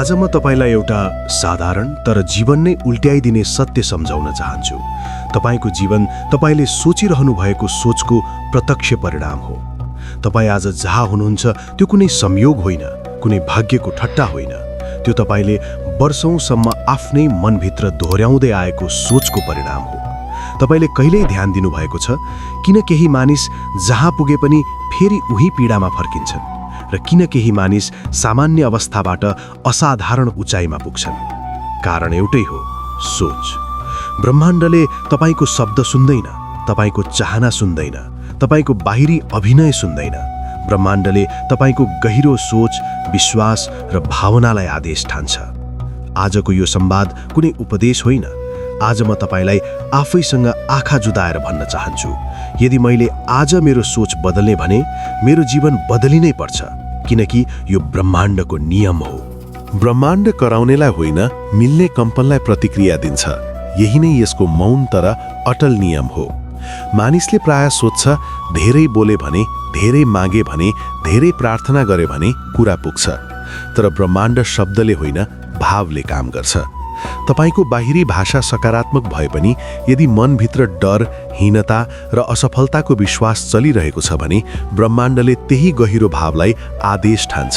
आज म तपाईलाई एउटा साधारण तर जीवन नै उल्ट्याइदिने सत्य सम्झाउन चाहन्छु। तपाईको जीवन तपाईले सोचिरहनु भएको सोचको प्रत्यक्ष परिणाम हो। तपाई आज जहाँ हुनुहुन्छ त्यो कुनै संयोग होइन, कुनै भाग्यको ठट्टा होइन। त्यो तपाईले वर्षौंसम्म आफ्नै मनभित्र दोहोर्याउँदै आएको सोचको परिणाम हो। तपाईले कहिल्यै ध्यान दिनुभएको छ किन केही मानिस जहाँ पुगे पनि फेरि उही पीडामा फर्किन्छन् र किन केही मानिस सामान्य अवस्थाबाट असाधारण उचाइमा पुग्छन्? कारण एउटै हो, सोच। ब्रह्माण्डले तपाईको शब्द सुन्दैन, तपाईको चाहना सुन्दैन, तपाईको बाहिरी अभिनय सुन्दैन। ब्रह्माण्डले तपाईको गहिरो सोच, विश्वास र भावनालाई आदेश ठान्छ। आजको यो संवाद कुनै उपदेश होइन। आज म तपाईलाई आफैसँग आँखा जुदाएर भन्न चाहन्छु, यदि मैले आज मेरो सोच बदल्ने भने मेरो जीवन बदलिनै पर्छ, किनकि यो ब्रह्माण्डको नियम हो। ब्रह्माण्ड कराउनेलाई होइन, मिल्ने कम्पनलाई प्रतिक्रिया दिन्छ। यही नै यसको मौन तर अटल नियम हो। मानिसले प्राय सोध्छ, धेरै बोले भने, धेरै मागे भने, धेरै प्रार्थना गरे भने कुरा पुग्छ। तर ब्रह्माण्ड शब्दले होइन, भावले काम गर्छ। तपाईको बाहिरी भाषा सकारात्मक भए पनि यदि मनभित्र डर, हीनता र असफलताको विश्वास चलिरहेको छ भने ब्रह्माण्डले त्यही गहिरो भावलाई आदेश ठान्छ।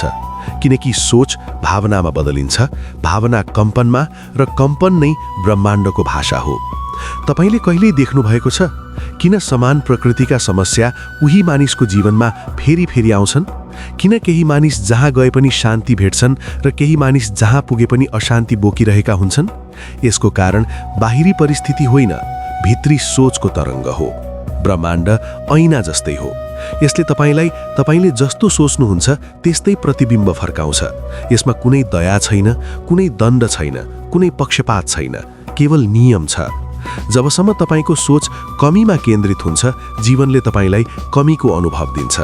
किनकि सोच भावनामा बदलिन्छ, भावना कम्पनमा, र कम्पन नै ब्रह्माण्डको भाषा हो। तपाईले कहिल्यै देख्नु भएको छ किन समान प्रकृतिका समस्या उही मानिसको जीवनमा फेरि फेरि आउँछन्? किन केही मानिस जहाँ गए पनि शान्ति भेट्छन् र केही मानिस जहाँ पुगे पनि अशान्ति बोकिरहेका हुन्छन्? यसको कारण बाहिरी परिस्थिति होइन, भित्री सोचको तरङ्ग हो। ब्रह्माण्ड ऐना जस्तै हो। यसले तपाईले जस्तो सोच्नुहुन्छ त्यस्तै प्रतिबिम्ब फर्काउँछ। यसमा कुनै दया छैन, कुनै दण्ड छैन, कुनै पक्षपात छैन, केवल नियम छ। जबसम्म तपाईको सोच कमीमा केन्द्रित हुन्छ, जीवनले तपाईलाई कमीको अनुभव दिन्छ।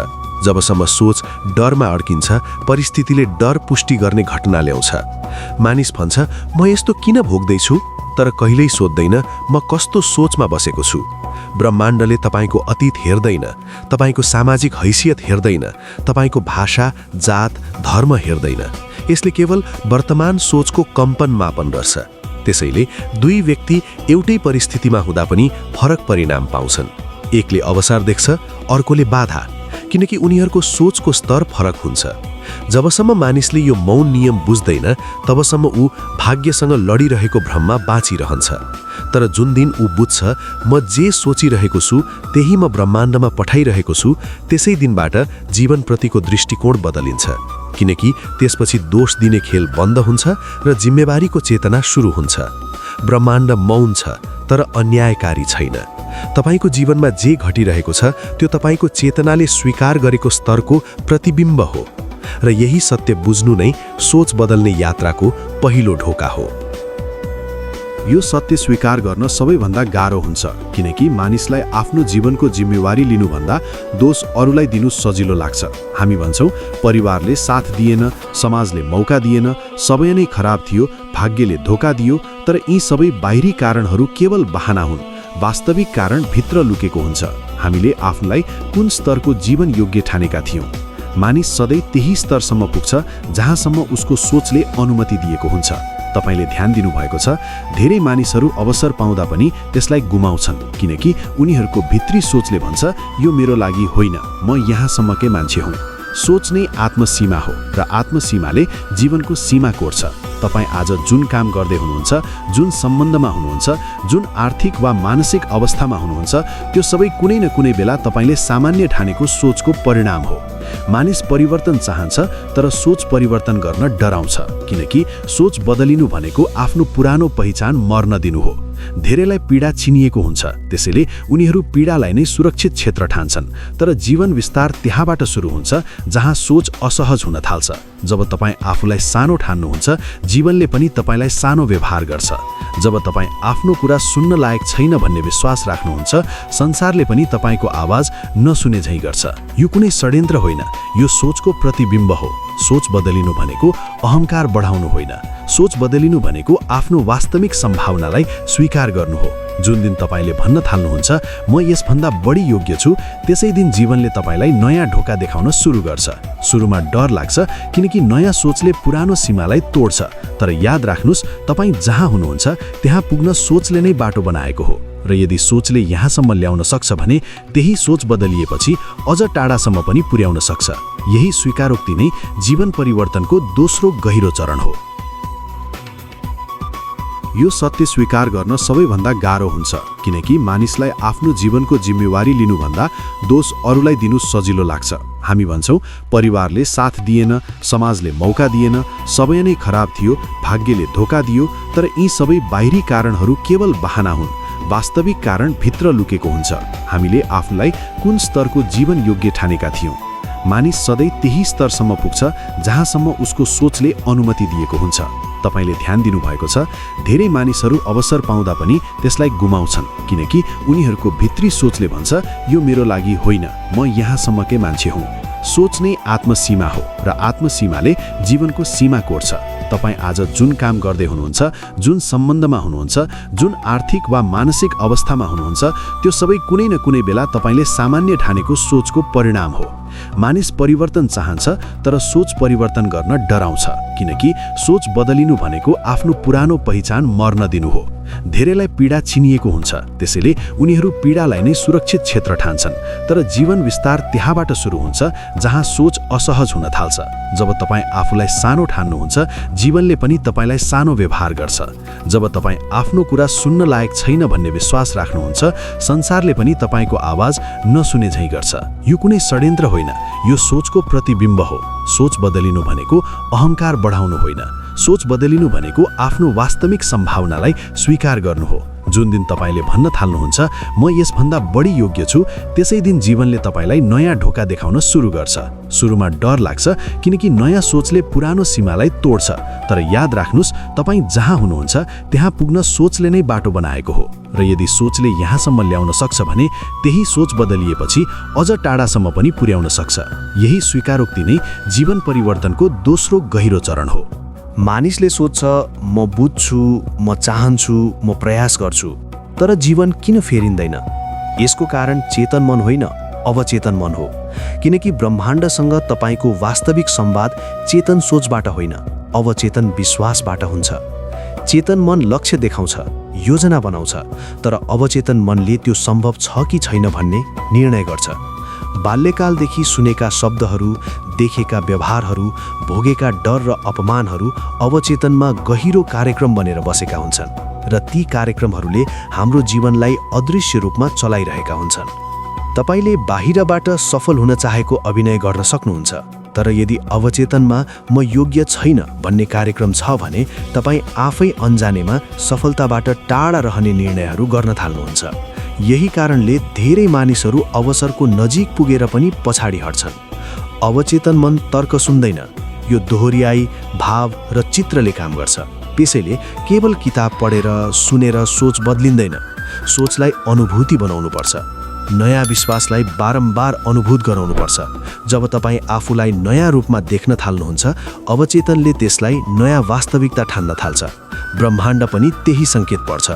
जबसम्म सोच डरमा अड्किन्छ, परिस्थितिले डर पुष्टि गर्ने घटना ल्याउँछ। मानिस भन्छ, म यस्तो किन भोग्दैछु? तर कहिल्यै सोध्दैन, म कस्तो सोचमा बसेको छु। ब्रह्माण्डले तपाईको अतीत हेर्दैन, तपाईको सामाजिक हैसियत हेर्दैन, तपाईको भाषा, जात, धर्म हेर्दैन। यसले केवल वर्तमान सोचको कम्पन मापन गर्छ। त्यसैले दुई व्यक्ति एउटै परिस्थितिमा हुँदा पनि फरक परिणाम पाउँछन्। एकले अवसर देख्छ, अर्कोले बाधा, किनकि उनीहरूको सोचको स्तर फरक हुन्छ। जबसम्म मानिसले यो मौन नियम बुझ्दैन, तबसम्म ऊ भाग्यसँग लडिरहेको भ्रममा बाँचिरहन्छ। तर जुन दिन ऊ बुझ्छ, म जे सोचिरहेको छु त्यही म ब्रह्माण्डमा पठाइरहेको छु, त्यसै दिनबाट जीवनप्रतिको दृष्टिकोण बदलिन्छ। किनकि त्यसपछि दोष दिने खेल बन्द हुन्छ र जिम्मेवारीको चेतना सुरु हुन्छ। ब्रह्माण्ड मौन छ, तर अन्यायकारी छैन। तपाईको जीवनमा जे घटिरहेको छ त्यो तपाईको चेतनाले स्वीकार गरेको स्तरको प्रतिबिम्ब हो, र यही सत्य बुझ्नु नै सोच बदल्ने यात्राको पहिलो ढोका हो। यो सत्य स्वीकार गर्न सबैभन्दा गाह्रो हुन्छ, किनकि मानिसलाई आफ्नो जीवनको जिम्मेवारी लिनुभन्दा दोष अरूलाई दिनु सजिलो लाग्छ। हामी भन्छौँ, परिवारले साथ दिएन, समाजले मौका दिएन, सबै नै खराब थियो, भाग्यले धोका दियो। तर यी सबै बाहिरी कारणहरू केवल बहाना हुन्। वास्तविक कारण भित्र लुकेको हुन्छ। हामीले आफूलाई कुन स्तरको जीवन योग्य ठानेका थियौँ। मानिस सधैँ त्यही स्तरसम्म पुग्छ जहाँसम्म उसको सोचले अनुमति दिएको हुन्छ। तपाईले ध्यान दिनुभएको छ, धेरै मानिसहरू अवसर पाउँदा पनि त्यसलाई गुमाउँछन्, किनकि उनीहरूको भित्री सोचले भन्छ, यो मेरो लागि होइन, म यहाँसम्मकै मान्छे हुँ। सोच नै आत्मसीमा हो, र आत्मसीमाले जीवनको सीमा कोर्छ। तपाईँ आज जुन काम गर्दै हुनुहुन्छ, जुन सम्बन्धमा हुनुहुन्छ, जुन आर्थिक वा मानसिक अवस्थामा हुनुहुन्छ, त्यो सबै कुनै न कुनै बेला तपाईले सामान्य ठानेको सोचको परिणाम हो। मानिस परिवर्तन चाहन्छ, तर सोच परिवर्तन गर्न डराउँछ, किनकि सोच बदलिनु भनेको आफ्नो पुरानो पहिचान मर्न दिनु हो। धेरैलाई पीडा चिनिएको हुन्छ, त्यसैले उनीहरू पीडालाई नै सुरक्षित क्षेत्र ठान्छन्। तर जीवन विस्तार त्यहाँबाट सुरु हुन्छ जहाँ सोच असहज हुन थाल्छ। जब तपाईँ आफूलाई सानो ठान्नुहुन्छ, जीवनले पनि तपाईलाई सानो व्यवहार गर्छ। जब तपाईँ आफ्नो कुरा सुन्न लायक छैन भन्ने विश्वास राख्नुहुन्छ, संसारले पनि तपाईको आवाज नसुने झैँ गर्छ। यो कुनै षड्यन्त्र होइन, यो सोचको प्रतिबिम्ब हो। सोच बदलिनु भनेको अहंकार बढाउनु होइन, सोच बदलिनु भनेको आफ्नो वास्तविक सम्भावनालाई स्वीकार गर्नु हो। जुन दिन तपाईले भन्न थाल्नुहुन्छ म यसभन्दा बढी योग्य छु, त्यसै दिन जीवनले तपाईलाई नयाँ ढोका देखाउन सुरु गर्छ। सुरुमा डर लाग्छ किनकि नयाँ सोचले पुरानो सीमालाई तोड्छ, तर याद राख्नुस् तपाई जहाँ हुनुहुन्छ त्यहाँ पुग्न सोचले नै बाटो बनाएको हो र यदि सोचले यहाँसम्म ल्याउन सक्छ भने त्यही सोच बदलिएपछि अझ टाढासम्म पनि पुर्याउन सक्छ। यही स्वीकारोक्ति नै जीवन परिवर्तनको दोस्रो गहिरो चरण हो। यो सत्य स्वीकार गर्न सबैभन्दा गाह्रो हुन्छ, किनकि मानिसलाई आफ्नो जीवनको जिम्मेवारी लिनुभन्दा दोष अरूलाई दिनु सजिलो लाग्छ। हामी भन्छौँ परिवारले साथ दिएन, समाजले मौका दिएन, सबै नै खराब थियो, भाग्यले धोका दियो। तर यी सबै बाहिरी कारणहरू केवल बहाना हुन्। वास्तविक कारण भित्र लुकेको हुन्छ। हामीले आफूलाई कुन स्तरको जीवन योग्य ठानेका थियौँ। मानिस सधैँ त्यही स्तरसम्म पुग्छ जहाँसम्म उसको सोचले अनुमति दिएको हुन्छ। तपाईले ध्यान दिनुभएको छ, धेरै मानिसहरू अवसर पाउँदा पनि त्यसलाई गुमाउँछन्, किनकि उनीहरूको भित्री सोचले भन्छ यो मेरो लागि होइन, म यहाँसम्मकै मान्छे हुँ। सोच नै आत्मसीमा हो र आत्मसीमाले जीवनको सीमा कोर्छ। तपाई आज जुन काम गर्दै हुनुहुन्छ, जुन सम्बन्धमा हुनुहुन्छ, जुन आर्थिक वा मानसिक अवस्थामा हुनुहुन्छ, त्यो सबै कुनै न कुनै बेला तपाईले सामान्य ठानेको सोचको परिणाम हो। मानिस परिवर्तन चाहन्छ तर सोच परिवर्तन गर्न डराउँछ, किनकि सोच बदलिनु भनेको आफ्नो पुरानो पहिचान मर्न दिनु हो। धेरैलाई पीडा छिनिएको हुन्छ, त्यसैले उनीहरू पीडालाई नै सुरक्षित क्षेत्र ठान्छन्। तर जीवन विस्तार त्यहाँबाट सुरु हुन्छ जहाँ सोच असहज हुन थाल्छ। जब तपाईँ आफूलाई सानो ठान्नुहुन्छ, जीवनले पनि तपाईलाई सानो व्यवहार गर्छ। जब तपाईँ आफ्नो कुरा सुन्न लायक छैन भन्ने विश्वास राख्नुहुन्छ, संसारले पनि तपाईको आवाज नसुने झैँ गर्छ। यो कुनै षड्यन्त्र होइन, यो सोचको प्रतिबिम्ब हो। सोच बदलिनु भनेको अहंकार बढाउनु होइन, सोच बदलिनु भनेको आफ्नो वास्तविक सम्भावनालाई स्वीकार गर्नु हो। जुन दिन तपाईले भन्न थाल्नुहुन्छ म यसभन्दा बढी योग्य छु, त्यसै दिन जीवनले तपाईलाई नयाँ ढोका देखाउन सुरु गर्छ। सुरुमा डर लाग्छ किनकि नयाँ सोचले पुरानो सीमालाई तोड्छ, तर याद राख्नुस् तपाई जहाँ हुनुहुन्छ त्यहाँ पुग्न सोचले नै बाटो बनाएको हो र यदि सोचले यहाँसम्म ल्याउन सक्छ भने त्यही सोच बदलिएपछि अझ टाढासम्म पनि पुर्याउन सक्छ। यही स्वीकारोक्ति नै जीवन परिवर्तनको दोस्रो गहिरो चरण हो। मानिसले सोध्छ म बुझ्छु, म चाहन्छु, म प्रयास गर्छु, तर जीवन किन फेरिँदैन? यसको कारण चेतन मन होइन, अवचेतन मन हो। किनकि ब्रह्माण्डसँग तपाईको वास्तविक संवाद चेतन सोचबाट होइन, अवचेतन विश्वासबाट हुन्छ। चेतन मन लक्ष्य देखाउँछ, योजना बनाउँछ, तर अवचेतन मनले त्यो सम्भव छ कि छैन भन्ने निर्णय गर्छ। बाल्यकालदेखि सुनेका शब्दहरू, देखेका व्यवहारहरू, भोगेका डर र अपमानहरू अवचेतनमा गहिरो कार्यक्रम बनेर बसेका हुन्छन् र ती कार्यक्रमहरूले हाम्रो जीवनलाई अदृश्य रूपमा चलाइरहेका हुन्छन्। तपाईले बाहिरबाट सफल हुन चाहेको अभिनय गर्न सक्नुहुन्छ, तर यदि अवचेतनमा म योग्य छैन भन्ने कार्यक्रम छ भने तपाई आफै अन्जानेमा सफलताबाट टाढा रहने निर्णयहरू गर्न थाल्नुहुन्छ। यही कारणले धेरै मानिसहरू अवसरको नजिक पुगेर पनि पछाडि हट्छन्। अवचेतन मन तर्क सुन्दैन, यो दोहोर्याई, भाव र चित्रले काम गर्छ। त्यसैले केवल किताब पढेर सुनेर सोच बदलिँदैन, सोचलाई अनुभूति बनाउनुपर्छ। नयाँ विश्वासलाई बारम्बार अनुभूत गराउनुपर्छ। जब तपाईँ आफूलाई नयाँ रूपमा देख्न थाल्नुहुन्छ, अवचेतनले त्यसलाई नयाँ वास्तविकता ठान्न थाल्छ। ब्रह्माण्ड पनि त्यही सङ्केत पर्छ।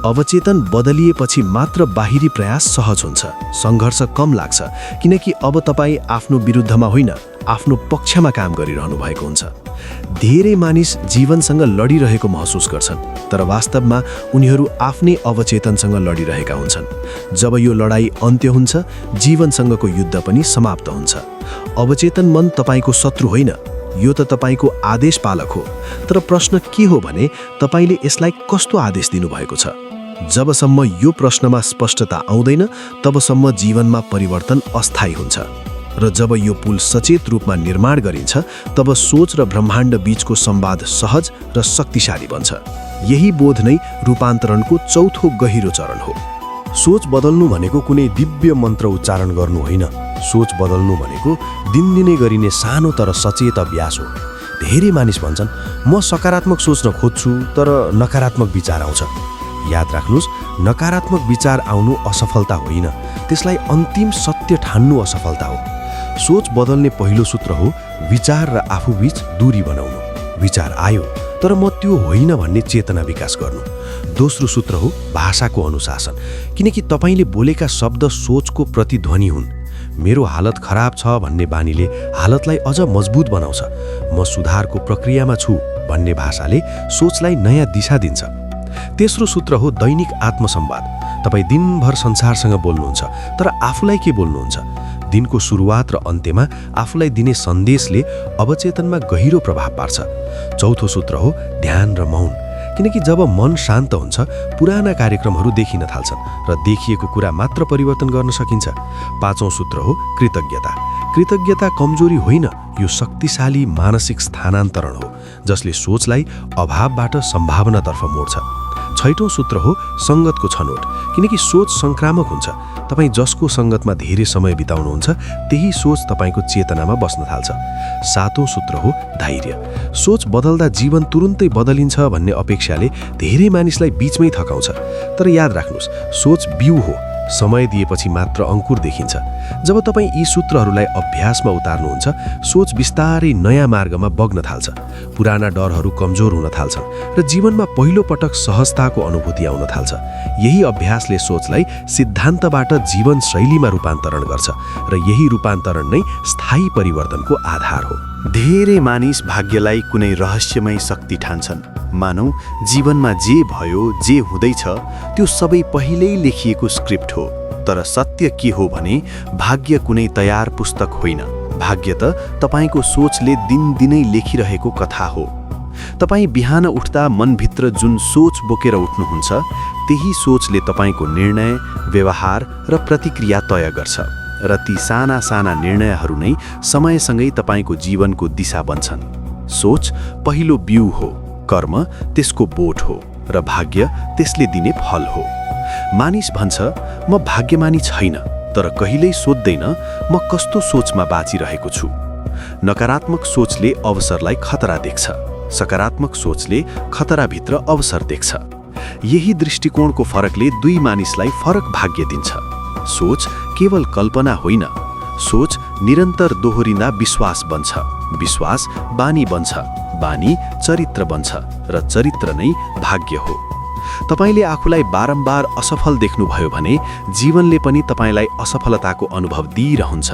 अवचेतन बदलिएपछि मात्र बाहिरी प्रयास सहज हुन्छ, सङ्घर्ष कम लाग्छ, किनकि अब तपाईँ आफ्नो विरुद्धमा होइन, आफ्नो पक्षमा काम गरिरहनु भएको हुन्छ। धेरै मानिस जीवनसँग लडिरहेको महसुस गर्छन्, तर वास्तवमा उनीहरू आफ्नै अवचेतनसँग लडिरहेका हुन्छन्। जब यो लडाई अन्त्य हुन्छ, जीवनसँगको युद्ध पनि समाप्त हुन्छ। अवचेतन मन तपाईको शत्रु होइन, यो त तपाईको आदेश पालक हो। तर प्रश्न के हो भने तपाईले यसलाई कस्तो आदेश दिनुभएको छ? जबसम्म यो प्रश्नमा स्पष्टता आउँदैन, तबसम्म जीवनमा परिवर्तन अस्थायी हुन्छ। र जब यो पुल सचेत रूपमा निर्माण गरिन्छ, तब सोच र ब्रह्माण्ड बीचको संवाद सहज र शक्तिशाली बन्छ। यही बोध नै रूपान्तरणको चौथो गहिरो चरण हो। सोच बदल्नु भनेको कुनै दिव्य मन्त्र उच्चारण गर्नु होइन। सोच बदल्नु भनेको दिनदिनै गरिने सानो तर सचेत अभ्यास हो। धेरै मानिस भन्छन् म सकारात्मक सोच्न खोज्छु, तर नकारात्मक विचार आउँछ। याद राख्नुस्, नकारात्मक विचार आउनु असफलता होइन, त्यसलाई अन्तिम सत्य ठान्नु असफलता हो। सोच बदल्ने पहिलो सूत्र हो विचार र आफूबीच दूरी बनाउनु। विचार आयो तर म त्यो होइन भन्ने चेतना विकास गर्नु। दोस्रो सूत्र हो भाषाको अनुशासन, किनकि तपाईँले बोलेका शब्द सोचको प्रतिध्वनि हुन्। मेरो हालत खराब छ भन्ने बानीले हालतलाई अझ मजबुत बनाउँछ। म सुधारको प्रक्रियामा छु भन्ने भाषाले सोचलाई नयाँ दिशा दिन्छ। तेस्रो सूत्र हो दैनिक आत्मसंवाद। तपाईँ दिनभर संसारसँग बोल्नुहुन्छ, तर आफूलाई के बोल्नुहुन्छ? दिनको सुरुवात र अन्त्यमा आफूलाई दिने सन्देशले अवचेतनमा गहिरो प्रभाव पार्छ। चौथो सूत्र हो ध्यान र मौन, किनकि जब मन शान्त हुन्छ पुराना कार्यक्रमहरू देखिन थाल्छन् र देखिएको कुरा मात्र परिवर्तन गर्न सकिन्छ। पाँचौं सूत्र हो कृतज्ञता। कृतज्ञता कमजोरी होइन, यो शक्तिशाली मानसिक स्थानान्तरण हो जसले सोचलाई अभावबाट सम्भावनातर्फ मोड्छ। छैटौं सूत्र हो सङ्गतको छनौट, किनकि सोच संक्रामक हुन्छ। तपाईँ जसको सङ्गतमा धेरै समय बिताउनुहुन्छ त्यही सोच तपाईँको चेतनामा बस्न थाल्छ। सातौं सूत्र हो धैर्य। सोच बदल्दा जीवन तुरुन्तै बदलिन्छ भन्ने अपेक्षाले धेरै मानिसलाई बीचमै थकाउँछ। तर याद राख्नुहोस्, सोच बिउ हो, समय दिएपछि मात्र अंकुर देखिन्छ। जब तपाईँ यी सूत्रहरूलाई अभ्यासमा उतार्नुहुन्छ, सोच बिस्तारै नयाँ मार्गमा बग्न थाल्छ। पुराना डरहरू कमजोर हुन थाल्छन् र जीवनमा पहिलो पटक सहजताको अनुभूति आउन थाल्छ। यही अभ्यासले सोचलाई सिद्धान्तबाट जीवनशैलीमा रूपान्तरण गर्छ र यही रूपान्तरण नै स्थायी परिवर्तनको आधार हो। धेरै मानिस भाग्यलाई कुनै रहस्यमय शक्ति ठान्छन्। मानौ जीवनमा जे भयो, जे हुँदैछ त्यो सबै पहिल्यै लेखिएको स्क्रिप्ट हो। तर सत्य के हो भने भाग्य कुनै तयार पुस्तक होइन। भाग्य त तपाईँको सोचले दिनदिनै लेखिरहेको कथा हो। तपाईँ बिहान उठ्दा मनभित्र जुन सोच बोकेर उठ्नुहुन्छ त्यही सोचले तपाईँको निर्णय, व्यवहार र प्रतिक्रिया तय गर्छ र ती साना साना निर्णयहरू नै समयसँगै तपाईँको जीवनको दिशा बन्छन्। सोच पहिलो बिउ हो, कर्म त्यसको बोट हो र भाग्य त्यसले दिने फल हो। मानिस भन्छ म भाग्यमानी छैन, तर कहिल्यै सोध्दैन म कस्तो सोचमा बाँचिरहेको छु। नकारात्मक सोचले अवसरलाई खतरा देख्छ, सकारात्मक सोचले खतराभित्र अवसर देख्छ। यही दृष्टिकोणको फरकले दुई मानिसलाई फरक भाग्य दिन्छ। सोच केवल कल्पना होइन, सोच निरन्तर दोहोरिँदा विश्वास बन्छ, विश्वास बानी बन्छ, बानी चरित्र बन्छ र चरित्र नै भाग्य हो। तपाईले आफूलाई बारम्बार असफल देख्नुभयो भने जीवनले पनि तपाईलाई असफलताको अनुभव दिइरहन्छ।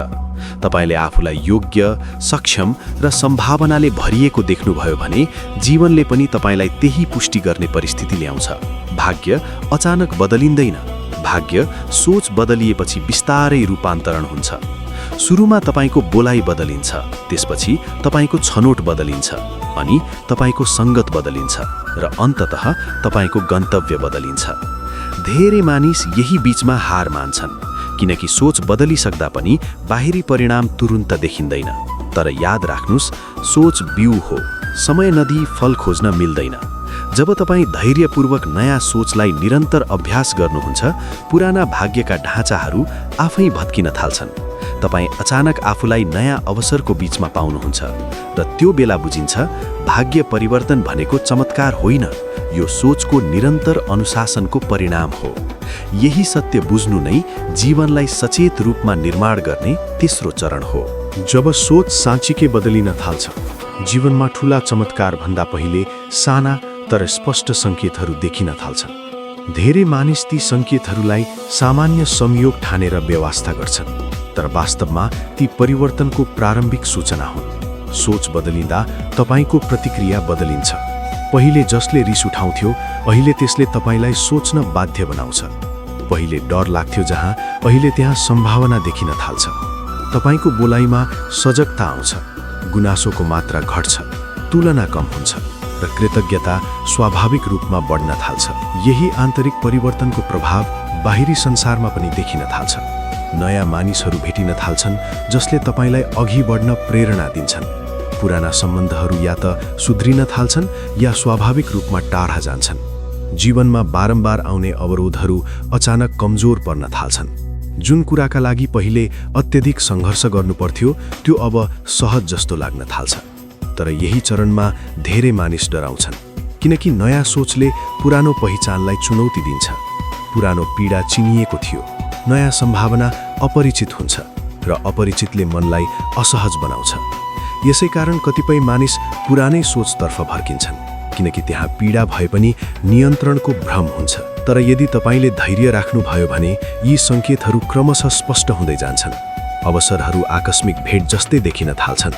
तपाईले आफूलाई योग्य, सक्षम र सम्भावनाले भरिएको देख्नुभयो भने जीवनले पनि तपाईलाई त्यही पुष्टि गर्ने परिस्थिति ल्याउँछ। भाग्य अचानक बदलिँदैन, भाग्य सोच बदलिएपछि बिस्तारै रूपान्तरण हुन्छ। सुरुमा तपाईको बोलाइ बदलिन्छ, त्यसपछि तपाईको छनोट बदलिन्छ, अनि तपाईको संगत बदलिन्छ र अन्ततः तपाईको गन्तव्य बदलिन्छ। धेरै मानिस यही बीचमा हार मान्छन्, किनकि सोच बदलिसक्दा पनि बाहिरी परिणाम तुरुन्त देखिँदैन। तर याद राख्नुस्, सोच बिउ हो, समय नदिई फल खोज्न मिल्दैन। जब तपाईँ धैर्यपूर्वक नयाँ सोचलाई निरन्तर अभ्यास गर्नुहुन्छ, पुराना भाग्यका ढाँचाहरू आफै भत्किन थाल्छन्। तपाईँ अचानक आफूलाई नयाँ अवसरको बीचमा पाउनुहुन्छ र त्यो बेला बुझिन्छ भाग्य परिवर्तन भनेको चमत्कार होइन, यो सोचको निरन्तर अनुशासनको परिणाम हो। यही सत्य बुझ्नु नै जीवनलाई सचेत रूपमा निर्माण गर्ने तेस्रो चरण हो। जब सोच साँच्चीकै बदलिन थाल्छ, जीवनमा ठूला चमत्कार भन्दा पहिले साना तर स्पष्ट सङ्केतहरू देखिन थाल्छन्। धेरै मानिस ती सङ्केतहरूलाई सामान्य संयोग ठानेर व्यवस्था गर्छन्, तर वास्तवमा ती परिवर्तनको प्रारम्भिक सूचना हुन्। सोच बदलिँदा तपाईको प्रतिक्रिया बदलिन्छ। पहिले जसले रिस उठाउँथ्यो, अहिले त्यसले तपाईलाई सोच्न बाध्य बनाउँछ। पहिले डर लाग्थ्यो जहाँ, अहिले त्यहाँ सम्भावना देखिन थाल्छ। तपाईको बोलाइमा सजगता आउँछ, गुनासोको मात्रा घट्छ, तुलना कम हुन्छ र कृतज्ञता स्वाभाविक रूपमा बढ्न थाल्छ। यही आन्तरिक परिवर्तनको प्रभाव बाहिरी संसारमा पनि देखिन थाल्छ। नयाँ मानिसहरू भेटिन थाल्छन् जसले तपाईलाई अघि बढ्न प्रेरणा दिन्छन्। पुराना सम्बन्धहरू या त सुध्रिन थाल्छन् या स्वाभाविक रूपमा टाढा जान्छन्। जीवनमा बारम्बार आउने अवरोधहरू अचानक कमजोर पर्न थाल्छन्। जुन कुराका लागि पहिले अत्यधिक सङ्घर्ष गर्नुपर्थ्यो त्यो अब सहज जस्तो लाग्न थाल्छ। तर यही चरणमा धेरै मानिस डराउँछन्, किनकि नयाँ सोचले पुरानो पहिचानलाई चुनौती दिन्छ। पुरानो पीडा चिनिएको थियो, नयाँ सम्भावना अपरिचित हुन्छ र अपरिचितले मनलाई असहज बनाउँछ। यसै कारण कतिपय मानिस पुरानै सोचतर्फ फर्किन्छन्, किनकि त्यहाँ पीडा भए पनि नियन्त्रणको भ्रम हुन्छ। तर यदि तपाईँले धैर्य राख्नुभयो भने यी सङ्केतहरू क्रमशः स्पष्ट हुँदै जान्छन्। अवसरहरू आकस्मिक भेट जस्तै देखिन थाल्छन्।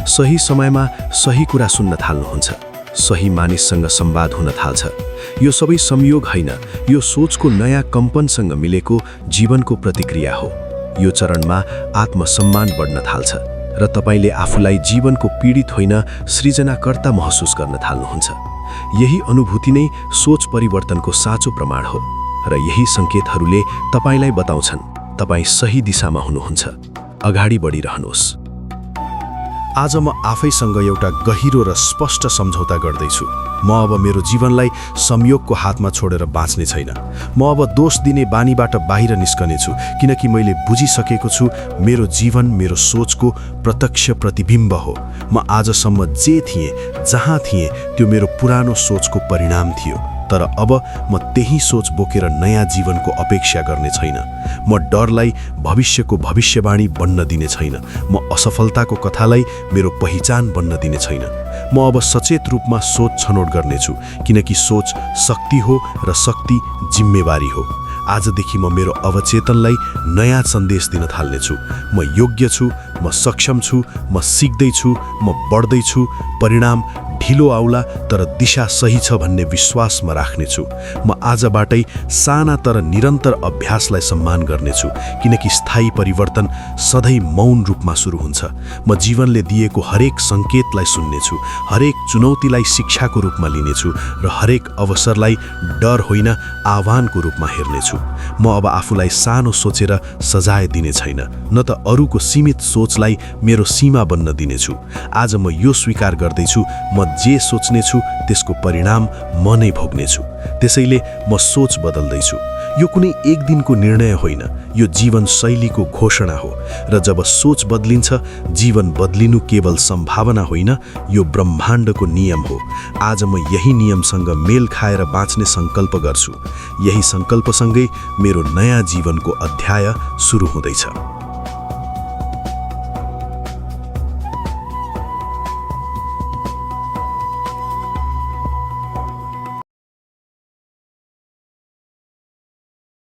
सही समयमा सही कुरा सुन्न थाल्नुहुन्छ। सही मानिससँग संवाद हुन थाल्छ। यो सबै संयोग होइन, यो सोचको नयाँ कम्पनसँग मिलेको जीवनको प्रतिक्रिया हो। यो चरणमा आत्मसम्मान बढ्न थाल्छ र तपाईँले आफूलाई जीवनको पीडित होइन सृजनाकर्ता महसुस गर्न थाल्नुहुन्छ। यही अनुभूति नै सोच परिवर्तनको साँचो प्रमाण हो र यही सङ्केतहरूले तपाईँलाई बताउँछन् तपाईँ सही दिशामा हुनुहुन्छ। अगाडि बढिरहनुहोस्। आज म आफैसँग एउटा गहिरो र स्पष्ट सम्झौता गर्दैछु। म अब मेरो जीवनलाई संयोगको हातमा छोडेर बाँच्ने छैन। म अब दोष दिने बानीबाट बाहिर निस्कनेछु, किनकि मैले बुझिसकेको छु मेरो जीवन मेरो सोचको प्रत्यक्ष प्रतिबिम्ब हो। म आजसम्म जे थिएँ, जहाँ थिएँ, त्यो मेरो पुरानो सोचको परिणाम थियो। तर अब म त्यही सोच बोकेर नयाँ जीवनको अपेक्षा गर्ने छैन। म डरलाई भविष्यको भविष्यवाणी बन्न दिने छैन। म असफलताको कथालाई मेरो पहिचान बन्न दिने छैन। म अब सचेत रूपमा सोच छनौट गर्नेछु, किनकि सोच शक्ति हो र शक्ति जिम्मेवारी हो। आजदेखि म मेरो अवचेतनलाई नयाँ सन्देश दिन थाल्नेछु। म योग्य छु, म सक्षम छु, म सिक्दैछु, म बढ्दैछु। परिणाम ढिलो आउला तर दिशा सही छ भन्ने विश्वास म राख्नेछु। म आजबाटै साना तर निरन्तर अभ्यासलाई सम्मान गर्नेछु, किनकि स्थायी परिवर्तन सधैँ मौन रूपमा सुरु हुन्छ। म जीवनले दिएको हरेक सङ्केतलाई सुन्नेछु, हरेक चुनौतीलाई शिक्षाको रूपमा लिनेछु र हरेक अवसरलाई डर होइन आह्वानको रूपमा हेर्नेछु। म अब आफूलाई सानो सोचेर सजाय दिने छैन, न त अरूको सीमित सोचलाई मेरो सीमा बन्न दिनेछु। आज म यो स्वीकार गर्दैछु, म जे सोच्नेछु त्यसको परिणाम म नै भोग्नेछु। त्यसैले म सोच बदल्दैछु। यो कुनै एक दिनको निर्णय होइन, यो जीवन शैलीको घोषणा हो। र जब सोच बदलिन्छ, जीवन बदलिनु केवल सम्भावना होइन, यो ब्रह्माण्डको नियम हो। आज म यही नियमसँग मेल खाएर बाँच्ने सङ्कल्प गर्छु। यही सङ्कल्पसँगै मेरो नयाँ जीवनको अध्याय सुरु हुँदैछ।